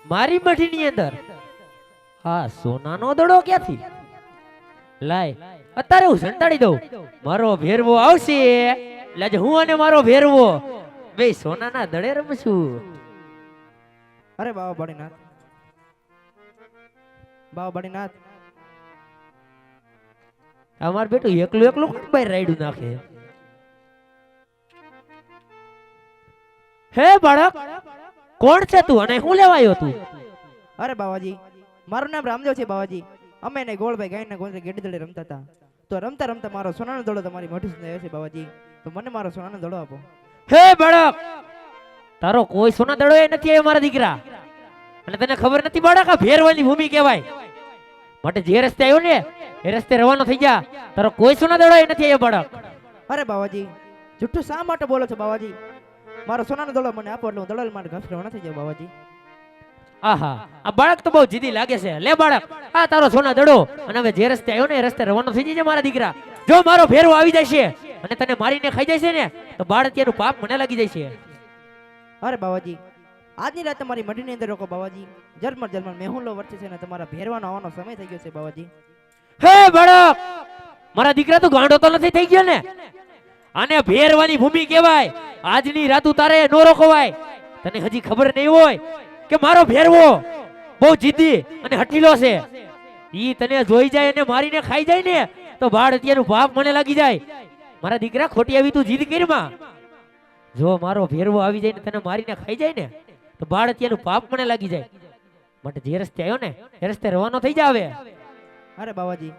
મારી મઠીની અંદર હા સોનાનો દડો ક્યાંથી લાય અત્યારે હું સંતાડી દઉં મારો ભેરવો આવશે એટલે આજે હું અને મારો ભેરવો બે સોનાના દડે રમશું અરે બાબા બળીનાથ બાબા બળીનાથ અમાર બેટું એકલું એકલું કોણ બહાર રાયડું નાખે હે બાળક કોણ છે તું અને શું લેવાયો તું અરે બાવાજી મારું નામ રામદેવ છે બાવાજી અમે ને ગોળભાઈ ગાયના ગોંદરે ગેડી દડે રમતા હતા તો રમતા રમતા મારો સોનાનો દડો તમારી મોઢી સુધી આવ્યો છે બાવાજી તો મને મારો સોનાનો દડો આપો હે બાળક તારો કોઈ સોના દડો એ નથી આવ્યો મારા દીકરા અને તને ખબર નથી બાળક આ ભેરવાની ભૂમિ કહેવાય માટે જે રસ્તે આવ્યો ને એ રસ્તે રવાનો થઈ જા તારો કોઈ સોના દડો એ નથી આવ્યો બાળક અરે બાવાજી જુઠ્ઠું શા માટે બોલો છો બાવાજી મારો સોનાનો દડો મને આપો એટલે હું દડો માટે ઘાસ રવાના થઈ જાઉં બાવાજી આહા આ બાળક તો બહુ જીદી લાગે છે લે બાળક આ તારો સોના દડો અને હવે જે રસ્તે આવ્યો ને એ રસ્તે રવાનો થઈ જજે મારા દીકરા જો મારો ભેરવો આવી જશે અને તને મારીને ખાઈ જશે ને તો બાળક તેનું પાપ મને લાગી જશે અરે બાવાજી આજની રાત તમારી મઢીની અંદર રોકો બાવાજી જર્મર મેહુલો વચ્ચે છે ને તમારા ભેરવાનો આવવાનો સમય થઈ ગયો છે બાવાજી હે બાળક મારા દીકરા તું ગાંડો તો નથી થઈ ગયો ને આને ભેરવાની ભૂમિ કહેવાય આજની રાત તારે નો રોકવાય તને હજી ખબર નહીં હોય કે મારો ભેરવો બહુ જીદ્દી અને હઠીલો છે ઈ તને જોઈ જાય અને મારીને ખાઈ જાય ને તો બાળ અત્યારનું પાપ મને લાગી જાય મારા દીકરા ખોટી આવી તું જીદ કરીમાં જો મારો ભેરવો આવી જાય ને તને મારીને ખાઈ જાય ને તો બાળ અત્યારનું પાપ મને લાગી જાય માટે જે રસ્તે આવ્યો ને એ રસ્તે રવાનો થઈ જાવે અરે બાવાજી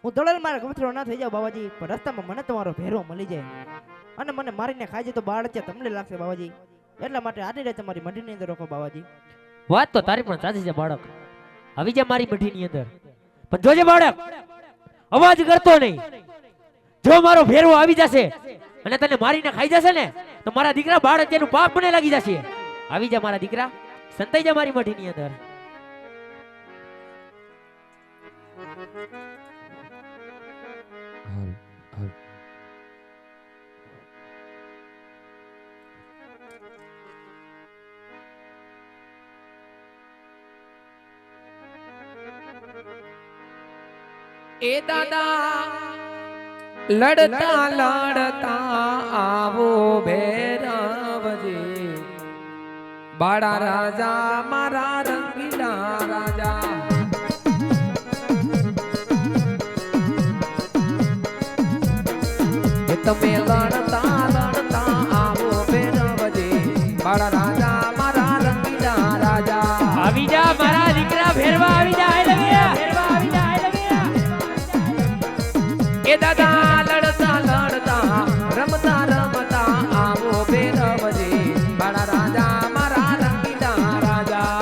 હું દળલ મારા ગમથરો ના થઈ જાઉં બાવાજી પણ રસ્તામાં મને તમારો ભેરવો મળી જાય અને મને મારીને ખાઈ જાય તો બાળ છે તમને લાગશે બાવાજી એટલા માટે આજની રાત તમારી મઢીની અંદર રોકો બાવાજી વાત તો તારી પણ સાચી છે બાળક આવી જા મારી મઢીની અંદર પણ જોજે બાળક અવાજ કરતો નહીં જો મારો ભેરવો આવી જશે અને તને મારીને ખાઈ જશે ને તો મારા દીકરા બાળક તેનું પાપ મને લાગી જશે આવી જા મારા દીકરા સંતાઈ જા મારી મઢીની અંદર એ દાદા લડતા લડતા આવો ભૈરવજી બાળા રાજા મારા રંગીલા રાજા એ તમે લડતા લડતા આવો ભૈરવજી બાળા રાજા મારા રંગીલા રાજા આવી જા મારા દીકરા ભેરવા આવી જા ભેરવા આવી જા એ દાદા લડતા લડતા રમતા રમતા આવો ભૈરવજી બાળા રાજા મારા રંગીલા રાજા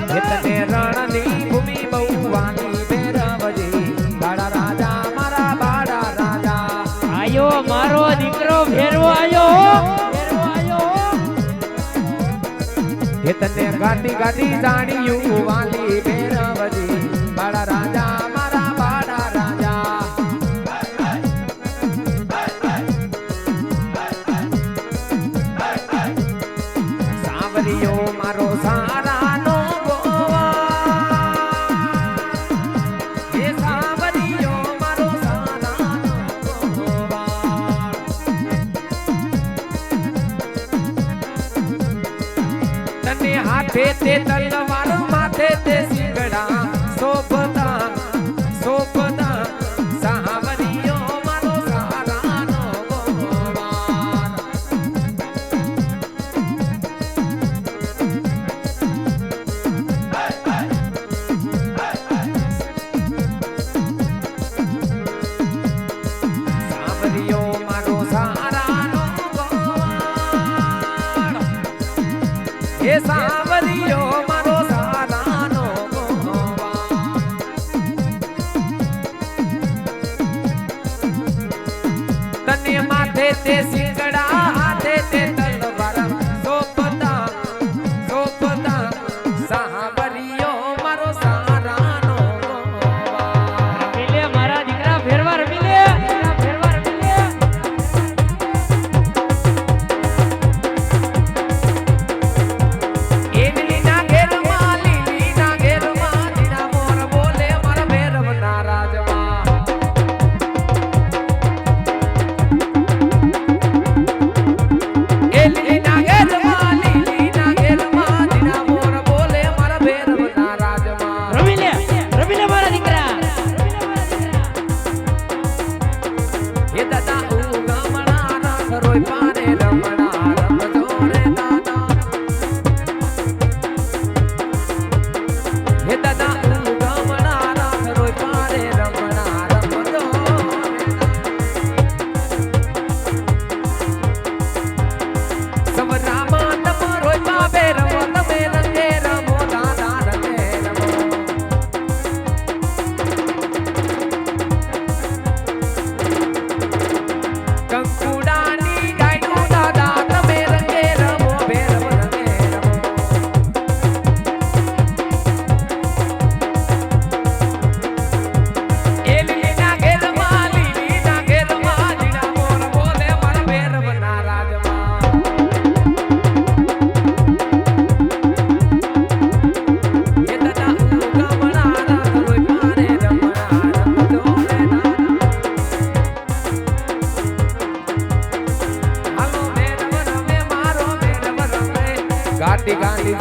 તને રણની ભૂમિ બહુવાની ભૈરવજી બાળા રાજા મારા બાળા રાજા આયો મારો દીકરો ભેરવો આયો એ તને ગાડી ગાડી જાણ્યું વાલી ભૈરવજી બાળા રાજા મારા બાળા રાજા સાવરિયો મારો સારાનો ગોવા એ સાવરિયો મારો સારાનો ગોવા તને હાથે તે તલવાર માથે તે સિંગડા સોપતા સોપતા સાવરિયો મારો સારાનો ગોવાર સાવરિયો મારો સારાનો ગોવાર એ સાવરિયો મારો સારાનો ગોવાર તને માથે તે સિંગડા હાથે તે તલવાર સોપતા સોપતા સાવરિયો મારો સારાનો ગોવાર રમી લે મારા દીકરા ભેરવા રમી લે ભેરવા રમી લે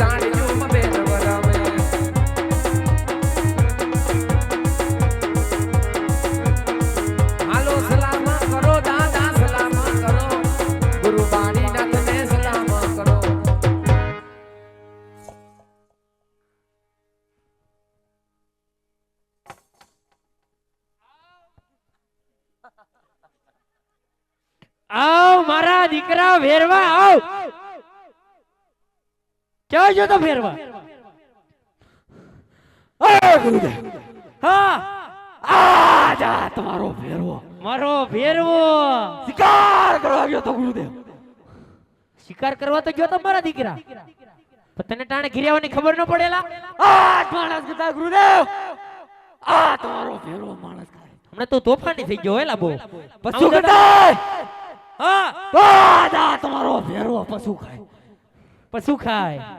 ઝાડિયું બેન વરમે હાલો સલામ કરો દાદા સલામ કરો ગુરુ બાળીનાથને સલામ કરો આવ મારા દીકરા ભેરવા આવ ક્યાં જો તો ભેરવા હા આજા તમારો ફેરવો મારો ભેરવો શિકાર કરવા ગયો તો ગુરુદેવ શિકાર કરવા તો ગયો તો મારા દીકરા પણ તને ટાણે ઘિર્યાવાની ખબર ન પડેલા આ માણસ કહેતા ગુરુદેવ આ તમારો ફેરવો માણસ ખાય હમણાં તો તોફાની થઈ ગયો હેલા બહુ પશુ કટાય હા આજા તમારો ફેરવો પશુ ખાય પશુ ખાય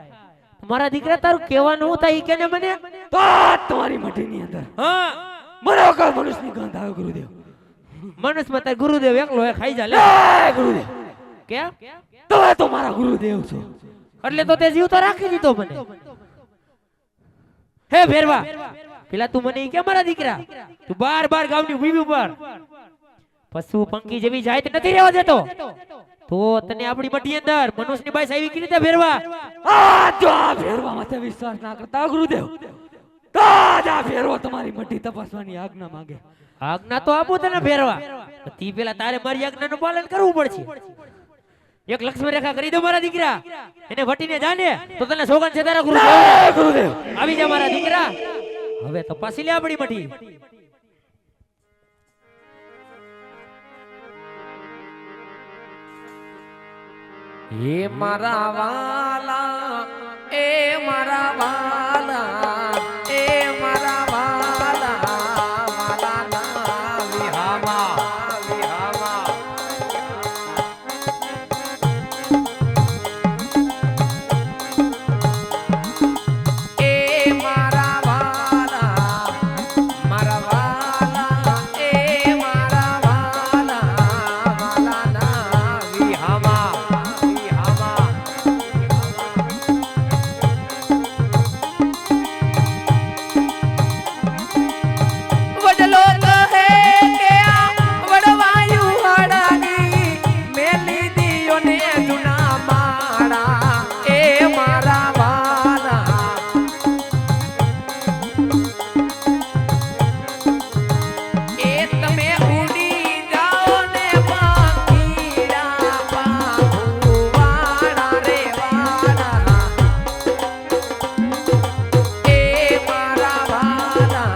મારા દીકરા તારું કહેવાનું હું થાય ઈ કેને મને તો આ તમારી મઠીની અંદર હા મને વખત મનુષ્યની ગંધ આવે ગુરુદેવ મનુષ્યમાં તાર ગુરુદેવ એકલો એ ખાઈ જા લે એ ગુરુદેવ કેમ તમે તો મારા ગુરુદેવ છો એટલે તો તે જીવ તો રાખી દીધો મને હે ભેરવા પેલા તું મને ઈ કે મારા દીકરા તું બાર બાર ગામની ભૂમિ ઉપર પશુ પંખી જેવી જાત નથી રહેવા દેતો તો તને આપણી મઠી અંદર મનુષ્યની બાઈ આવી કેવી રીતે ભેરવા આ જો આ ફેરવા માથે વિશ્વાસ ના કરતા ગુરુદેવ તો આ ફેરવો તમારી મઠી તપાસવાની આજ્ઞા માંગે આજ્ઞા તો આપું તને ભેરવા તી પેલા તારે મારી આજ્ઞાનું પાલન કરવું પડશે એક લક્ષ્મી રેખા કરી દો મારા દીકરા એને વટીને જાને તો તને સોગન છે તારા ગુરુદેવ ગુરુદેવ આવી જા મારા દીકરા હવે તપાસી લે આપણી મઠી એ મારા વાલા એ મારા વાલા એ મારા વાલા વાલા ના વિહામા વિહામા એ મારા વાલા મારા વાલા એ મારા વાલા વાલા ના વિહામા વડલો કહે કે આ વડવાયુ હાડાની મેલી દિયો ને જુના માળા એ મારા વાલા એ તમે ઉડી જાઓ ને પાંખીડા પાંખુ વાળા રે વાળા એ મારા વાલા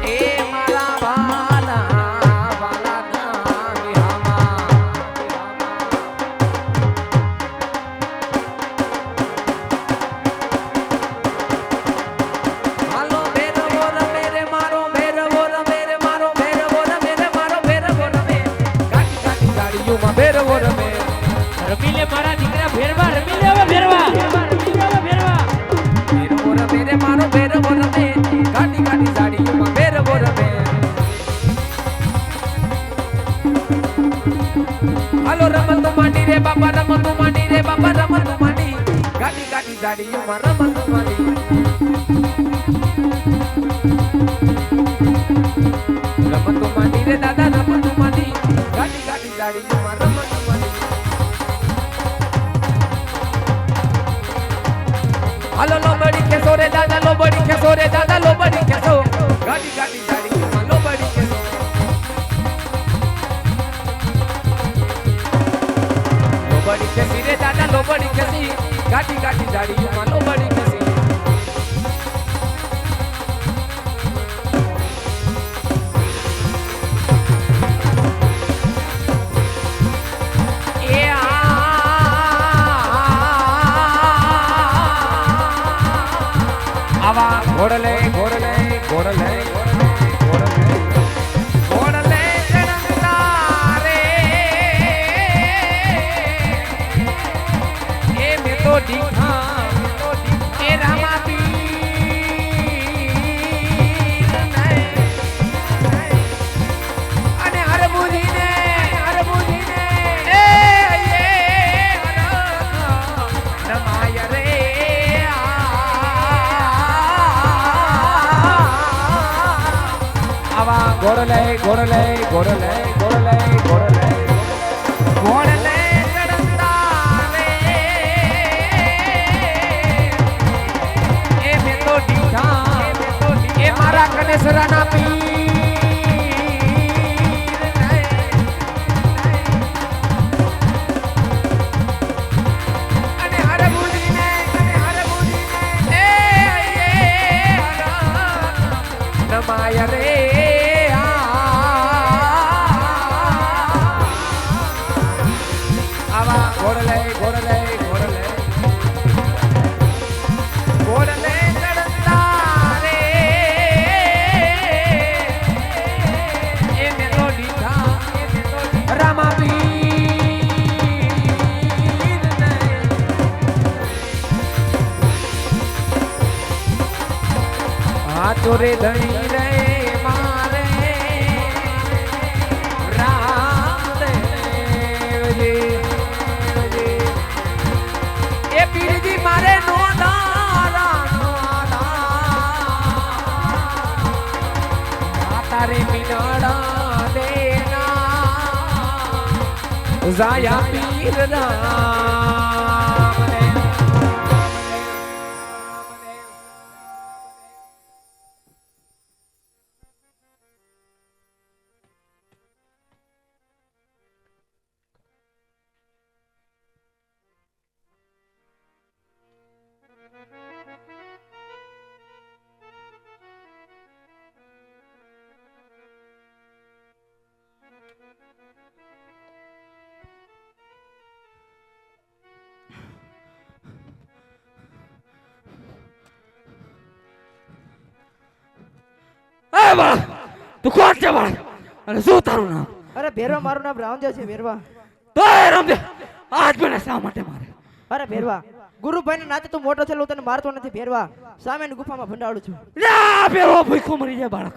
એ મારા વાલા વાલા ના વિહામા હાલો ભેરવો રમે રે મારો ભેરવો રમે રે મારો ભેરવો રમે રે મારો ભેરવો રમે કાટી કાટી ગાડીઓમાં ભેરવો રમે રમી લે મારા દીકરા ભેરવા રમી લે હવે ભેરવા રમી લે હવે ભેરવા ભેરવો રમે રે મારો ભેરવો રમે કાટી કાટી ગાડીઓમાં ભેરવો રમે હાલો રમતો માંડી રે બાપા રમતો માંડી રે બાપા રમતો માંડી ગાડી ગાડી ગાડીઓમાં રમતો માંડી રમતો માંડી રે દાદા રમતો માંડી ગાડી ગાડી ગાડીઓમાં રમતો માંડી હાલો લોબડી કેસો રે દાદા લોબડી કેસો રે દાદા લોબડી કેસો ગાડી ગાડી ગાડીઓમાં લોબડી કેસો લોબડી કેસી રે દાદા લોબડી કેસી ગાડી ગાડી ગાડીઓમાં લોબડી કેસી એ આવા ઘોડલે ઘોડલે ઘોડલે ઘોડલે ચડતા રે એ મેં તો ઢીઠા એ રામા પીર અને હરબુજીને એ નમાય રે આ ગોળલે ગોળલે ગોળલે ગોળલે ગોળલે ગોળલે ચડતા રે એ મેં તો દીઠા એ મારા કનેસરાના પીર અને હરબુદીને એ નમાય રે આવા ગોળલે ગોળલે ગોળલે ગોળલે ચડતા રે એ મેં તો દીઠા રામા પીર ને હાથો રે ધણી રે મારે રામદેવજી એ પીરજી મારે નો તારે મીનાડા દેના જાયા પીર રામ રે એ બાળક તું કોણ છે બાળક અને શું તારું નામ અરે ભેરવા મારું નામ રામદેવ છે ભેરવા. તો એ રામદેવ આજ મને શા માટે મારે અરે ભેરવા ગુરુભાઈના નાતે તું મોટો થયેલો તને મારતો નથી ભેરવા. સામેની ગુફામાં ભંડાળું છું. જા પેલો ભૂખો મરી જાય બાળક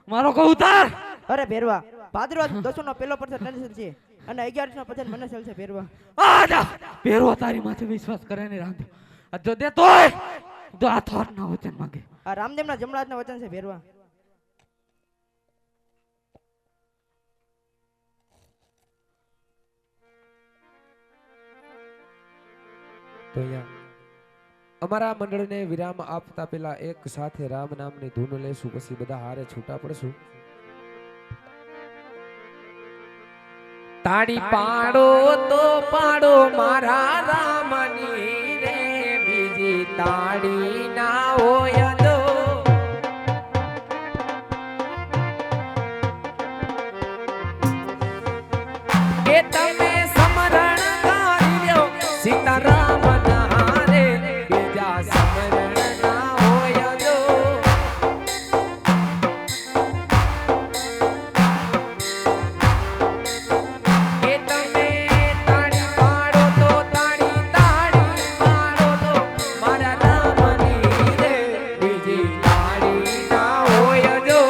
મારો કહું ઉતાર. અરે ભેરવા ભાદરવા 10 નો પહેલો પરસેટ નરેશ છે અને 11 નો પરસેટ મને છે ભેરવા. આજા પેરો તારી માથે વિશ્વાસ કરે ને રામદેવ આ જો દે તોય તો આ થોર ના વચન માંગે. આ રામદેવના જમણાજના વચન છે ભેરવા. તો અહીંયા અમારા મંડળને વિરામ આપતા પહેલા એક સાથે રામ નામની ધૂન લેશું, પછી બધા હારે છૂટા પડશું. તાળી પાડો તો પાડો મારા રામની રે, બીજી તાળી ના હોય દો. એ તમે સમરણ કરી લ્યો સીતારામ ના રે, બીજા સમરણ ના હોય દો. એ તમે તાળી પાડો તો તાળી તાળી પાડો તો મારા રામની રે, બીજી તાળી ના હોય દો.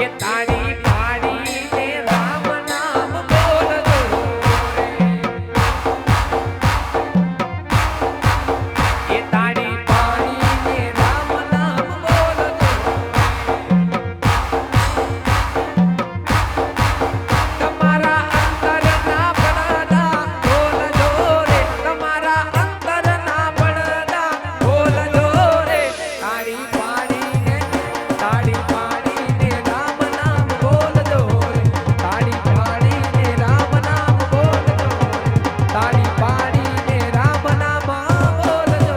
એ તાળી પાડીને રામ નામ બોલજો રે. એ તાળી પાડીને રામ નામ બોલજો. તમારા અંતરના પડદા બોલજો રે, તમારા અંતરના પડદા બોલજો રે. તાળી પાડીને રામ નામ બોલજો રે, તાળી પાડીને રામ નામ બોલજો રે, તાળી પાડીને રામ નામ બોલજો.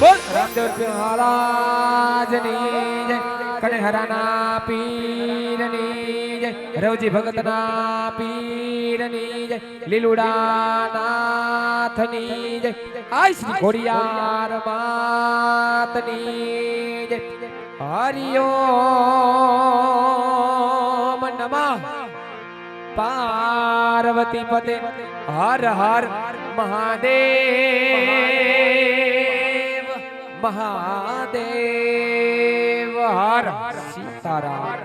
બોલ રામદેવ મહારાજની જય, કણહરાના પીરની જય, રવજી ભગતના પીરની જય, લીલુડા નાથની જય, આય શ્રી ખોડિયાર માતની જય. હરિઓમ નમઃ પાર્વતી પતે, હર હર મહાદેવ મહાદેવ, હર સીતારામ.